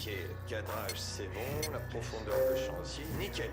Ok, le cadrage c'est bon, la profondeur de champ aussi, nickel.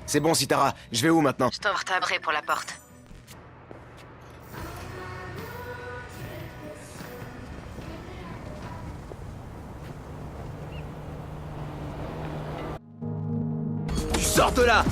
C'est bon, Sitara, je vais où maintenant? Je t'ouvre ta brée pour la porte. Tu sors de là!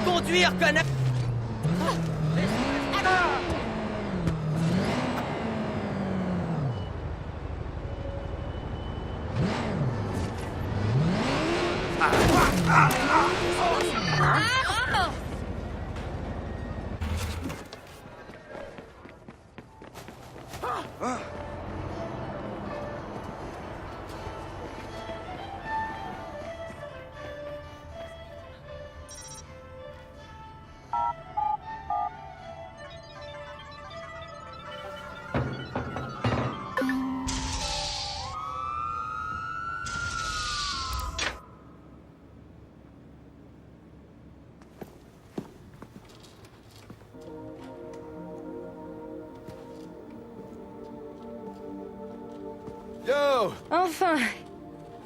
conduire, connard! Yo! Enfin.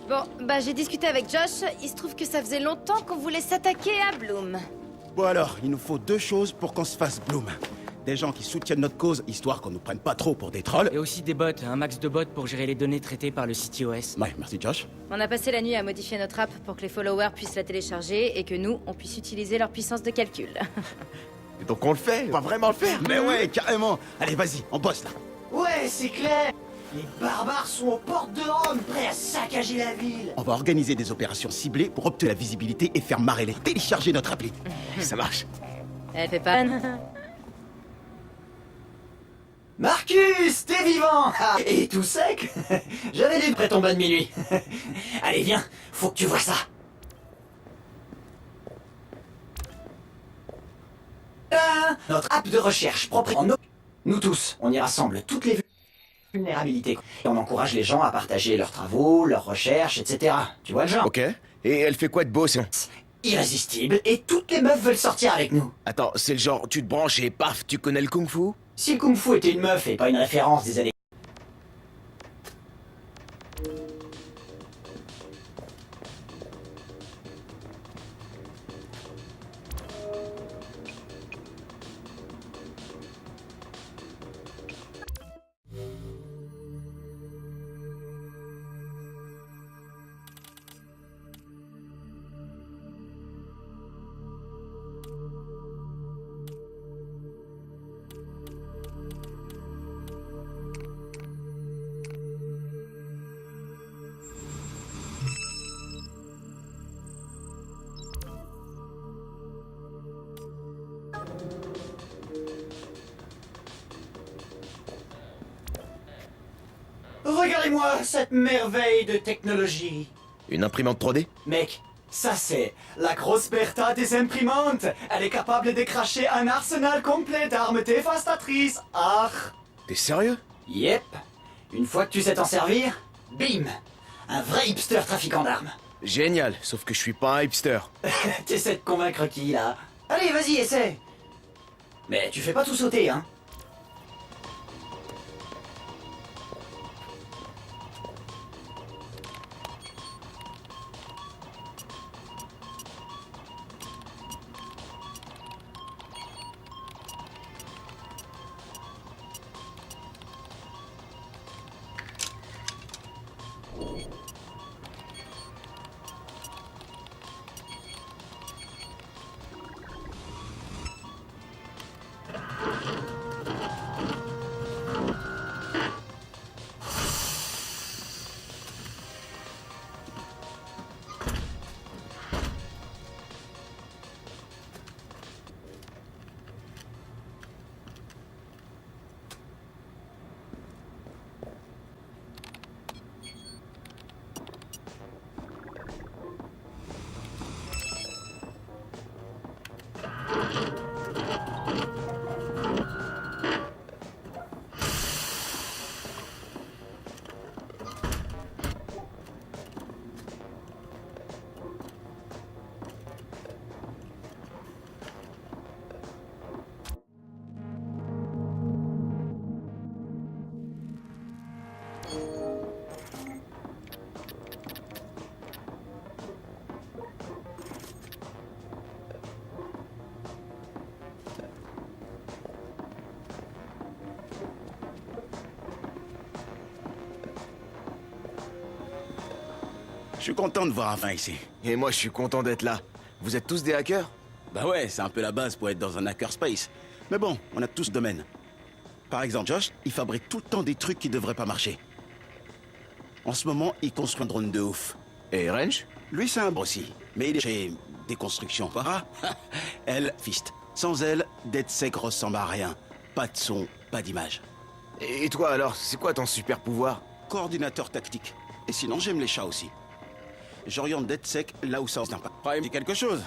Bon, bah j'ai discuté avec Josh, il se trouve que ça faisait longtemps qu'on voulait s'attaquer à Bloom. Bon alors, il nous faut deux choses pour qu'on se fasse Bloom. Des gens qui soutiennent notre cause, histoire qu'on nous prenne pas trop pour des trolls. Et aussi des bots, un max de bots pour gérer les données traitées par le CTOS. Ouais, merci Josh. On a passé la nuit à modifier notre app pour que les followers puissent la télécharger et que nous, on puisse utiliser leur puissance de calcul. Et donc on le fait, on va vraiment le faire! Mais ouais, carrément. Allez, vas-y, on bosse là. Ouais, c'est clair. Les barbares sont aux portes de Rome, prêts à saccager la ville. On va organiser des opérations ciblées pour obtenir la visibilité et faire marrer les télécharger notre appli. Ça marche. Elle fait pas... Marcus, t'es vivant. Ah, et tout sec. J'avais lu près ton bas de minuit. Allez, viens, faut que tu vois ça. Notre app de recherche propre en nous tous, on y rassemble toutes les vulnérabilités. Et on encourage les gens à partager leurs travaux, leurs recherches, etc. Tu vois le genre? Ok. Et elle fait quoi de beau, sinon? Irrésistible, et toutes les meufs veulent sortir avec nous. Attends, c'est le genre, tu te branches et paf, tu connais le kung-fu? Si le kung-fu était une meuf et pas une référence des années... Regardez-moi cette merveille de technologie. Une imprimante 3D? Mec, ça c'est la grosse Bertha des imprimantes. Elle est capable de cracher un arsenal complet d'armes dévastatrices. Ah. T'es sérieux? Yep. Une fois que tu sais t'en servir, bim. Un vrai hipster trafiquant d'armes. Génial, sauf que je suis pas un hipster. T'essaies de convaincre qui, là? Allez, vas-y, essaie. Mais tu fais pas tout sauter, hein. Je suis content de voir enfin ici. Et moi, je suis content d'être là. Vous êtes tous des hackers? Bah ouais, c'est un peu la base pour être dans un hackerspace. Mais bon, on a tous ce domaine. Par exemple, Josh, il fabrique tout le temps des trucs qui devraient pas marcher. En ce moment, il construit un drone de ouf. Et Range? Lui, c'est un aussi, mais il est chez Déconstruction. Ah, elle, Fist. Sans elle, DedSec ressemble à rien. Pas de son, pas d'image. Et toi alors, c'est quoi ton super pouvoir? Coordinateur tactique. Et sinon, j'aime les chats aussi. J'oriente DedSec là où ça n'a pas. Prime dit quelque chose.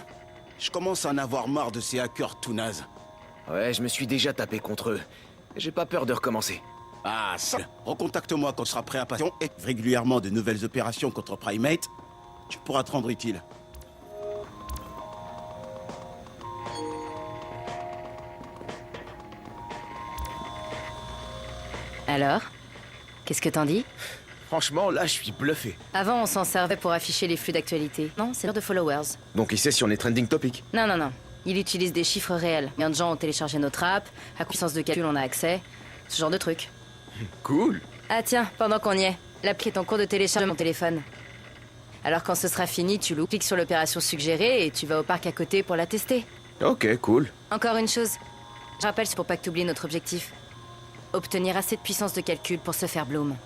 Je commence à en avoir marre de ces hackers tout nazes. Ouais, je me suis déjà tapé contre eux. J'ai pas peur de recommencer. Ah, ça. Recontacte-moi quand tu seras prêt à passer et régulièrement de nouvelles opérations contre Primate. Tu pourras te rendre utile. Alors? Qu'est-ce que t'en dis? Franchement, là, je suis bluffé. Avant, on s'en servait pour afficher les flux d'actualité. Non, c'est l'heure de followers. Donc il sait si on est trending topic. Non, non, non. Il utilise des chiffres réels. Combien de gens ont téléchargé notre app? À puissance de calcul on a accès? Ce genre de truc. Cool. Ah tiens, pendant qu'on y est, l'appli est en cours de téléchargement mon téléphone. Alors quand ce sera fini, tu cliques sur l'opération suggérée et tu vas au parc à côté pour la tester. Ok, cool. Encore une chose. Je rappelle, c'est pour pas que t'oublies notre objectif. Obtenir assez de puissance de calcul pour se faire Bloom.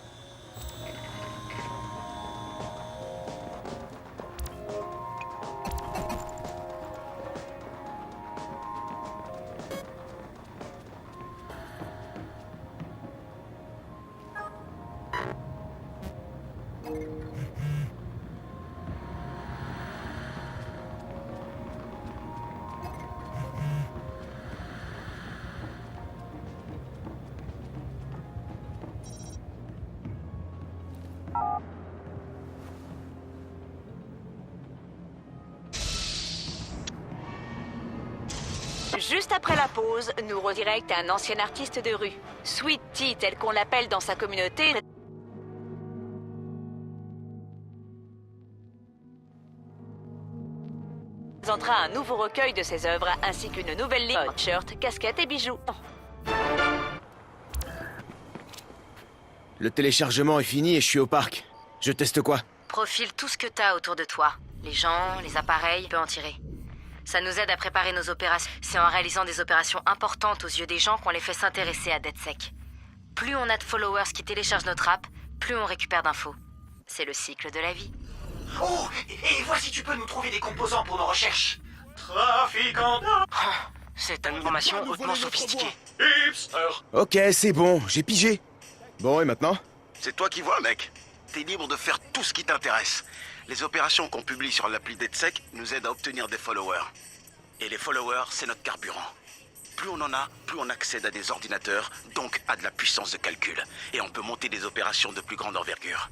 Juste après la pause, nous redirect un ancien artiste de rue. Sweet Tea, tel qu'on l'appelle dans sa communauté, présentera un nouveau recueil de ses œuvres ainsi qu'une nouvelle ligne de shirts, casquettes et bijoux. Le téléchargement est fini et je suis au parc. Je teste quoi? Profile tout ce que t'as autour de toi. Les gens, les appareils, tu peux en tirer. Ça nous aide à préparer nos opérations. C'est en réalisant des opérations importantes aux yeux des gens qu'on les fait s'intéresser à DedSec. Plus on a de followers qui téléchargent notre app, plus on récupère d'infos. C'est le cycle de la vie. Oh, et voici tu peux nous trouver des composants pour nos recherches. Trafiquant. Cette information hautement sophistiquée. Ok, c'est bon, j'ai pigé. Bon, et maintenant? C'est toi qui vois, mec. T'es libre de faire tout ce qui t'intéresse. Les opérations qu'on publie sur l'appli DedSec nous aident à obtenir des followers. Et les followers, c'est notre carburant. Plus on en a, plus on accède à des ordinateurs, donc à de la puissance de calcul. Et on peut monter des opérations de plus grande envergure.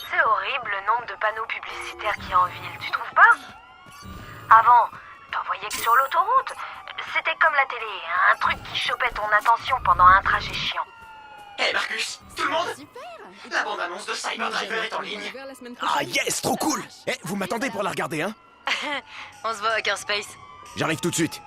C'est horrible le nombre de panneaux publicitaires qu'il y a en ville, tu trouves pas? Avant, t'en voyais que sur l'autoroute. C'était comme la télé, un truc qui chopait ton attention pendant un trajet chiant. Hé Marcus, tout le monde? La bande-annonce de Cyberdriver est en ligne. Ah yes, trop cool. Eh, vous m'attendez pour la regarder, hein? On se voit à Hackerspace. J'arrive tout de suite.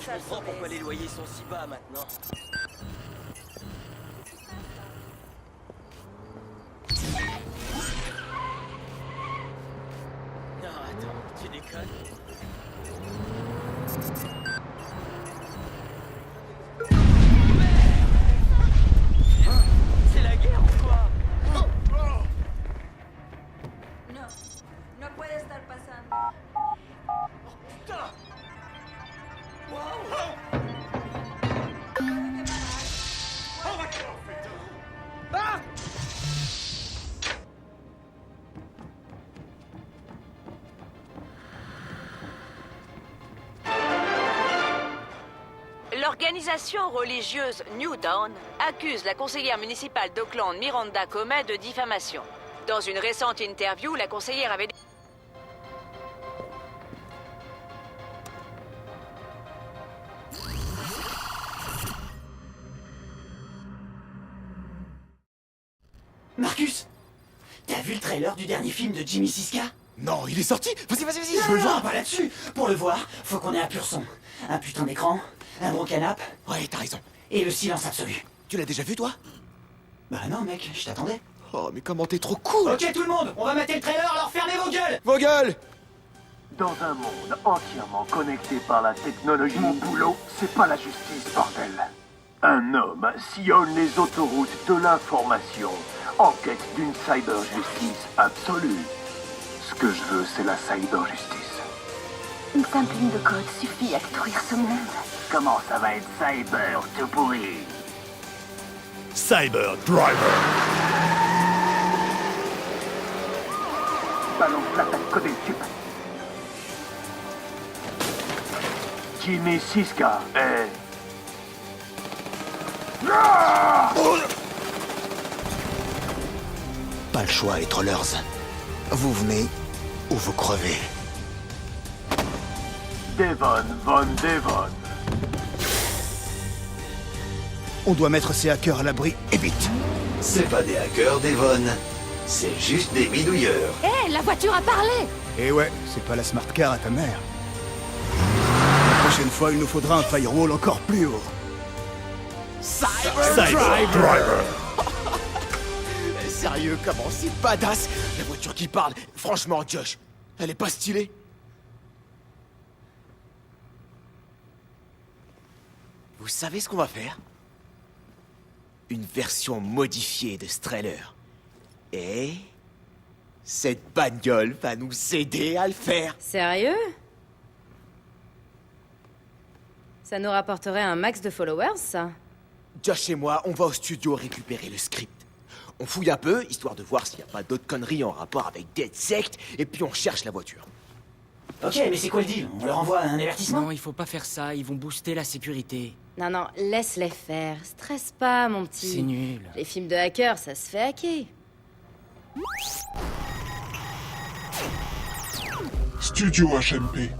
Je comprends pourquoi les loyers sont si bas maintenant. Non, attends, tu déconnes? C'est la guerre ou quoi? No, no puede estar pasando. Putain! L'organisation religieuse New Dawn accuse la conseillère municipale d'Oakland, Miranda Comet, de diffamation. Dans une récente interview, la conseillère avait... Marcus, t'as vu le trailer du dernier film de Jimmy Siska? Non, il est sorti. Vas-y, je Non, veux le voir. pas là-dessus. Pour le voir, faut qu'on ait un pur son. Un putain d'écran, un bon canapé, Ouais, t'as raison. et le silence absolu. Tu l'as déjà vu, toi? Bah non, mec, je t'attendais. Oh, mais comment t'es trop cool. Ok, tout le monde, on va mater le trailer, alors fermez vos gueules! Vos gueules. Dans un monde entièrement connecté par la technologie, mon boulot, c'est pas la justice, bordel. Un homme sillonne les autoroutes de l'information en quête d'une cyber-justice absolue. Ce que je veux, c'est la cyber-justice. Une simple ligne de code suffit à détruire ce monde. Comment ça va être cyber tout pourri? Cyber Driver. Balance l'attaque codée sup. Jimmy Siska est... Pas le choix, les trollers. Vous venez ou vous crevez. Devon Von Devon. On doit mettre ces hackers à l'abri et vite. C'est pas des hackers, Devon. C'est juste des bidouilleurs. Hé, la voiture a parlé! Et ouais, c'est pas la smart car à ta mère. La prochaine fois, il nous faudra un firewall encore plus haut. Cyber Driver. Sérieux, comment c'est badass. La voiture qui parle. Franchement, Josh, elle est pas stylée? Vous savez ce qu'on va faire? Une version modifiée de ce trailer. Et... cette bagnole va nous aider à le faire. Sérieux? Ça nous rapporterait un max de followers, ça? Josh et moi, on va au studio récupérer le script. On fouille un peu, histoire de voir s'il n'y a pas d'autres conneries en rapport avec DedSec, et puis on cherche la voiture. Ok, mais c'est quoi le deal? On leur envoie un avertissement? Non, il faut pas faire ça, ils vont booster la sécurité. Non, laisse-les faire. Stresse pas, mon petit. C'est nul. Les films de hackers, ça se fait hacker. Studio HMP.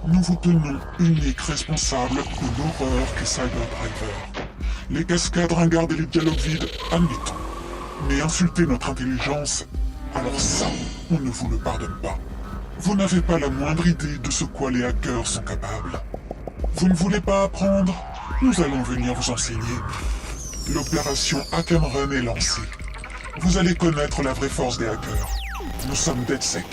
Nous vous tenons unique responsable de l'horreur qu'est Cyber Driver. Les cascades ringardes et les dialogues vides, admettons. Mais insulter notre intelligence Alors ça, on ne vous le pardonne pas. Vous n'avez pas la moindre idée de ce quoi les hackers sont capables. Vous ne voulez pas apprendre? Nous allons venir vous enseigner. L'opération Hack and Run est lancée. Vous allez connaître la vraie force des hackers. Nous sommes DedSec.